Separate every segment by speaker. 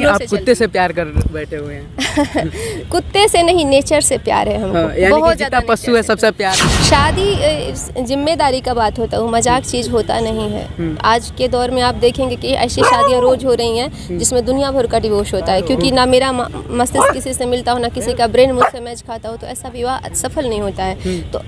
Speaker 1: शुरू
Speaker 2: आप
Speaker 1: से
Speaker 2: कुत्ते से प्यार कर बैठे हुए हैं।
Speaker 1: कुत्ते से नहीं, नेचर से प्यार है हमको।
Speaker 2: यानी
Speaker 1: बहुत
Speaker 2: कि जितना
Speaker 1: ज़्यादा
Speaker 2: पशु
Speaker 1: नेचर
Speaker 2: है
Speaker 1: से
Speaker 2: सबसे प्यार।
Speaker 1: शादी जिम्मेदारी का बात होता है, वो मजाक चीज़ होता नहीं है। आज के दौर में आप देखेंगे कि ऐसी शादियाँ रोज़ हो रही हैं जिसमें दुनिया भर का डिवोर्स होता है, क्योंकि ना मेरा मस्तिष्क किसी से मिलता हो, ना किसी का ब्रेन मुझसे मैच खाता हो, तो ऐसा विवाह सफल नहीं होता है। तो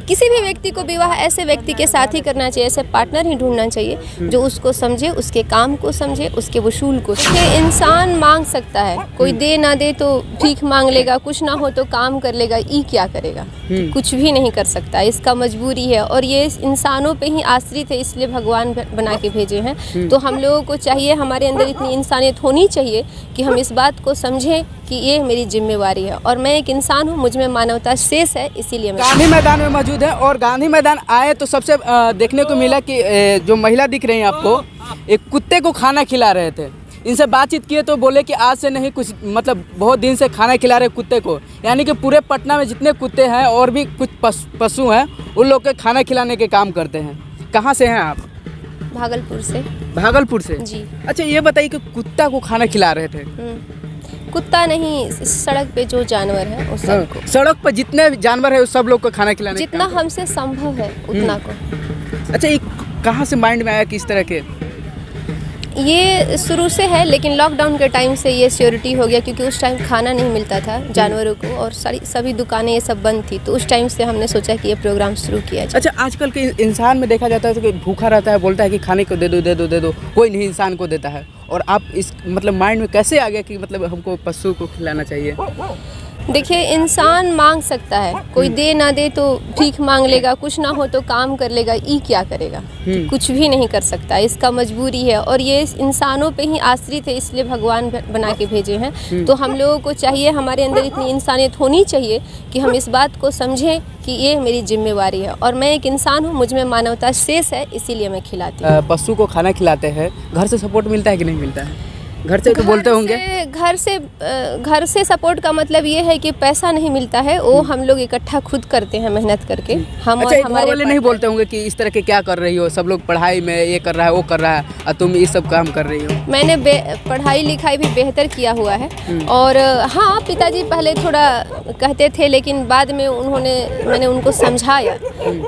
Speaker 1: किसी भी व्यक्ति को विवाह ऐसे व्यक्ति के साथ ही करना चाहिए, ऐसे पार्टनर ही ढूंढना चाहिए जो उसको समझे, उसके काम को समझे, उसके वसूल को। इंसान मांग सकता है, कोई दे ना दे तो भीख मांग लेगा, कुछ ना हो तो काम कर लेगा, ये क्या करेगा? कुछ भी नहीं कर सकता, इसका मजबूरी है। और ये इंसानों पे ही आश्रित है, इसलिए भगवान बना के भेजे हैं। तो हम लोगों को चाहिए, हमारे अंदर इतनी इंसानियत होनी चाहिए कि हम इस बात को समझें कि ये मेरी जिम्मेवारी है और मैं एक इंसान हूँ, मुझ में मानवता शेष है, इसीलिए मैं
Speaker 2: गांधी मैदान में मौजूद है। और गांधी मैदान आए तो सबसे देखने को मिला कि जो महिला दिख रही है आपको, एक कुत्ते को खाना खिला रहे थे। इनसे बातचीत किए तो बोले कि आज से नहीं, कुछ मतलब बहुत दिन से खाना खिला रहे कुत्ते को। यानी कि पूरे पटना में जितने कुत्ते हैं और भी कुछ पशु हैं, उन लोग के खाना खिलाने के काम करते हैं। कहाँ से हैं आप?
Speaker 1: भागलपुर से।
Speaker 2: भागलपुर से
Speaker 1: जी।
Speaker 2: अच्छा, ये बताइए कि कुत्ता को खाना खिला रहे थे?
Speaker 1: कुत्ता नहीं, सड़क पे जो जानवर है उस सबको।
Speaker 2: सड़क पर जितने जानवर है उस सब लोग को खाना खिलाने
Speaker 1: जितना हमसे संभव है उतना को।
Speaker 2: अच्छा, ये कहाँ से माइंड में आया कि इस तरह के?
Speaker 1: ये शुरू से है, लेकिन लॉकडाउन के टाइम से ये श्योरिटी हो गया, क्योंकि उस टाइम खाना नहीं मिलता था जानवरों को और सभी दुकानें ये सब बंद थी। तो उस टाइम से हमने सोचा कि ये प्रोग्राम शुरू किया जाए।
Speaker 2: अच्छा, आजकल के इंसान में देखा जाता है कि भूखा रहता है, बोलता है कि खाने को दे दो दे दो दे दो, कोई नहीं इंसान को देता है। और आप इस मतलब माइंड में कैसे आ गया कि मतलब हमको पशु को खिलाना चाहिए?
Speaker 1: देखिए, इंसान मांग सकता है, कोई दे ना दे तो भीख मांग लेगा, कुछ ना हो तो काम कर लेगा, ये क्या करेगा? कुछ भी नहीं कर सकता, इसका मजबूरी है। और ये इंसानों पे ही आश्रित है, इसलिए भगवान बना के भेजे हैं। तो हम लोगों को चाहिए, हमारे अंदर इतनी इंसानियत होनी चाहिए कि हम इस बात को समझें कि ये मेरी जिम्मेवारी है और मैं एक इंसान हूँ, मुझ में मानवता शेष है, इसीलिए मैं खिलाती हूँ।
Speaker 2: पशु को खाना खिलाते हैं, घर से सपोर्ट मिलता है कि नहीं मिलता है? घर से तो बोलते होंगे।
Speaker 1: घर से सपोर्ट का मतलब ये है कि पैसा नहीं मिलता है, वो हम लोग इकट्ठा खुद करते हैं मेहनत करके। हम
Speaker 2: अच्छा,
Speaker 1: और हमारे
Speaker 2: वाले नहीं बोलते होंगे कि इस तरह के क्या कर रही हो, सब लोग पढ़ाई में ये कर रहा है वो कर रहा है और तुम ये सब काम कर रही हो? मैंने
Speaker 1: पढ़ाई लिखाई भी बेहतर किया हुआ है। और हाँ, पिताजी पहले थोड़ा कहते थे, लेकिन बाद में मैंने उनको समझाया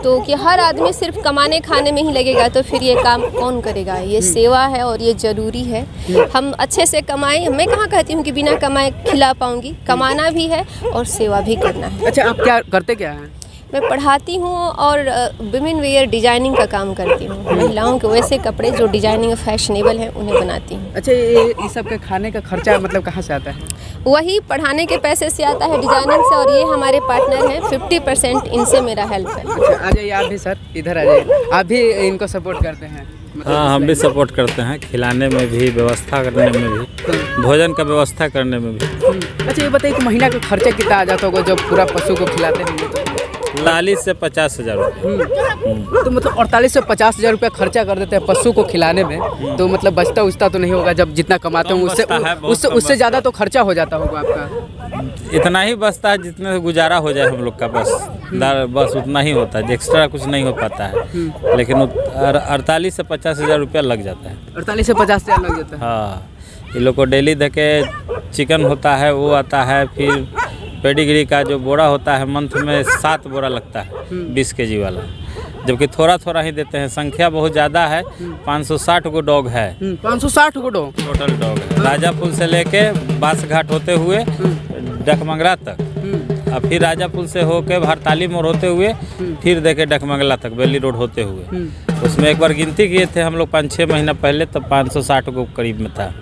Speaker 1: तो कि हर आदमी सिर्फ कमाने खाने में ही लगेगा तो फिर ये काम कौन करेगा? ये सेवा है और ये ज़रूरी है। हम अच्छे से कमाएं। मैं कहाँ कहती हूँ कि बिना कमाए खिला पाऊंगी, कमाना भी है और सेवा भी करना है।
Speaker 2: अच्छा, आप क्या करते क्या हैं?
Speaker 1: मैं पढ़ाती हूँ और विमेन वेयर डिजाइनिंग का काम करती हूँ। महिलाओं के वैसे कपड़े जो डिजाइनिंग फैशनेबल हैं उन्हें बनाती हूँ।
Speaker 2: अच्छा, ये सब के खाने का खर्चा मतलब कहाँ से आता है?
Speaker 1: वही पढ़ाने के पैसे से आता है, डिजाइनिंग से। और ये हमारे पार्टनर हैं, 50% इनसे मेरा हेल्प है।
Speaker 2: अच्छा, आ जाइए आप भी सर, इधर आ जाइए। आप भी इनको सपोर्ट करते हैं?
Speaker 3: हाँ, हम भी सपोर्ट करते हैं, खिलाने में भी, व्यवस्था करने में भी, भोजन का व्यवस्था करने में भी।
Speaker 2: अच्छा, ये बताइए कि महीना का खर्चा कितना आ जाता होगा जब पूरा पशु को खिलाते हैं? तो
Speaker 3: 40 से 50 हज़ार रुपये।
Speaker 2: तो मतलब 48 से 50 हज़ार रुपया खर्चा कर देते हैं पशु को खिलाने में। तो मतलब बचता उचता तो नहीं होगा? जब जितना कमाते हो उससे ज़्यादा तो खर्चा हो जाता होगा आपका?
Speaker 3: इतना ही बचता है जितने से गुजारा हो जाए हम लोग का, बस उतना ही होता है, एक्स्ट्रा कुछ नहीं हो पाता है। लेकिन 48 से 50 हज़ार रुपया लग जाता है।
Speaker 2: 48 से 50 हज़ार लग जाता है।
Speaker 3: हाँ, ये लोग को डेली देके चिकन होता है, वो आता है। फिर पेडिग्री का जो बोरा होता है, मंथ में 7 बोरा लगता है, 20 kg वाला, जबकि थोड़ा थोड़ा ही देते हैं। संख्या बहुत ज़्यादा है, 560 गो डॉग है।
Speaker 2: 560 गो डॉग
Speaker 3: टोटल डॉग है। राजापुर से लेके बासघाट होते हुए डकमंगला तक, और फिर राजापुर से होके हड़ताली मोड़ होते हुए फिर देखे डकमंगला तक, बेली रोड होते हुए। उसमें एक बार गिनती किए थे हम लोग 5-6 महीना पहले, तो 560 को करीब में था।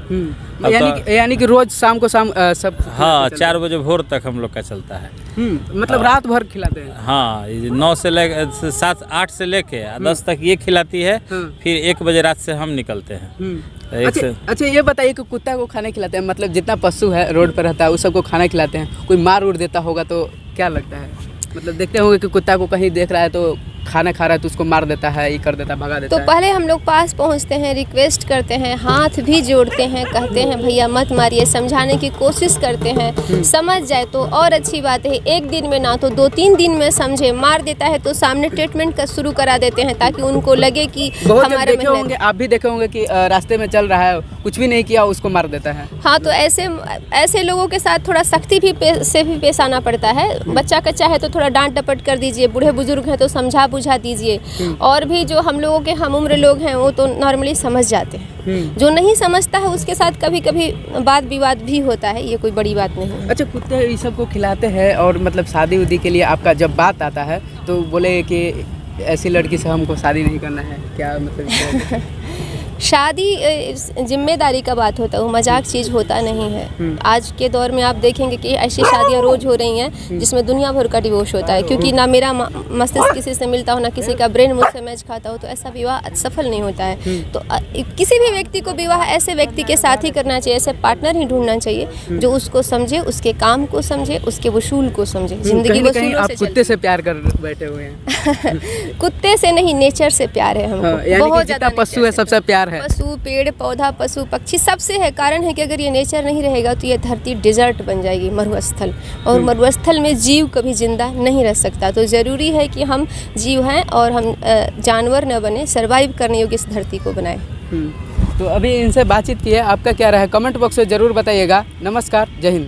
Speaker 2: यानी कि रोज शाम को सब?
Speaker 3: हाँ, 4 बजे भोर तक हम लोग का चलता है।
Speaker 2: मतलब रात भर खिलाते हैं?
Speaker 3: हाँ, 9 से लेकर 7-8 से लेके 10 तक ये खिलाती है। फिर 1 बजे रात से हम निकलते हैं।
Speaker 2: अच्छा, ये बताइए कि कुत्ता को खाना खिलाते हैं, मतलब जितना पशु है रोड पर रहता है उस सबको खाना खिलाते हैं, कोई मार उड़ देता होगा तो क्या लगता है? मतलब देखते होंगे कि कुत्ता को कहीं देख रहा है तो खाना खा रहा है तो उसको मार देता है, ये कर देता है, भगा देता
Speaker 1: तो
Speaker 2: है।
Speaker 1: पहले हम लोग पास पहुंचते हैं, रिक्वेस्ट करते हैं, हाथ भी जोड़ते हैं, कहते हैं भैया मत मारिए, समझाने की कोशिश करते हैं, समझ जाए तो और अच्छी बात है। एक दिन में ना तो 2-3 दिन में समझे, मार देता है तो सामने ट्रीटमेंट का शुरू करा देते हैं ताकि उनको लगे कि
Speaker 2: बहुत जन
Speaker 1: हमारे
Speaker 2: देखे होंगे, आप भी देखे होंगे कि रास्ते में चल रहा है, कुछ भी नहीं किया, उसको मार देता है।
Speaker 1: हाँ, तो ऐसे लोगों के साथ थोड़ा सख्ती भी से भी पेश आना पड़ता है। बच्चा कच्चा है तो थोड़ा डांट डपट कर दीजिए, बूढ़े बुजुर्ग हैं तो समझा बुझा दीजिए, और भी जो हम लोगों के हम उम्र लोग हैं वो तो नॉर्मली समझ जाते हैं। जो नहीं समझता है उसके साथ कभी कभी वाद विवाद भी होता है, ये कोई बड़ी बात नहीं है।
Speaker 2: अच्छा, कुत्ते ये सब को खिलाते हैं और मतलब शादी उदी के लिए आपका जब बात आता है तो बोले कि ऐसी लड़की से हमको शादी नहीं करना है, क्या मतलब?
Speaker 1: शादी जिम्मेदारी का बात होता है, वो मजाक चीज़ होता नहीं है। आज के दौर में आप देखेंगे कि ऐसी शादियां रोज़ हो रही हैं जिसमें दुनिया भर का डिवोर्स होता है, क्योंकि ना मेरा मस्तिष्क किसी से मिलता हो, ना किसी का ब्रेन मुझसे मैच खाता हो, तो ऐसा विवाह सफल नहीं होता है। तो किसी भी व्यक्ति को विवाह ऐसे व्यक्ति के साथ ही करना चाहिए, ऐसे पार्टनर ही ढूंढना चाहिए जो उसको समझे, उसके काम को समझे, उसके वसूल को समझे। जिंदगी वसूलों
Speaker 2: आप
Speaker 1: से
Speaker 2: कुत्ते से प्यार कर बैठे हुए हैं।
Speaker 1: कुत्ते से नहीं, नेचर से प्यार है हमको,
Speaker 2: यानी कि
Speaker 1: बहुत
Speaker 2: जितना
Speaker 1: ज़्यादा
Speaker 2: पशु है सबसे प्यार है।
Speaker 1: पशु, पेड़ पौधा, पशु पक्षी सबसे है। कारण है कि अगर ये नेचर नहीं रहेगा तो ये धरती डिजर्ट बन जाएगी, मरुस्थल, और मरुस्थल में जीव कभी जिंदा नहीं रह सकता। तो ज़रूरी है कि हम जीव हैं और हम जानवर न बने, सर्वाइव करने योग्य इस धरती को बनाए।
Speaker 2: तो अभी इनसे बातचीत की है, आपका क्या रहा है कमेंट बॉक्स में ज़रूर बताइएगा। नमस्कार, जय हिंद।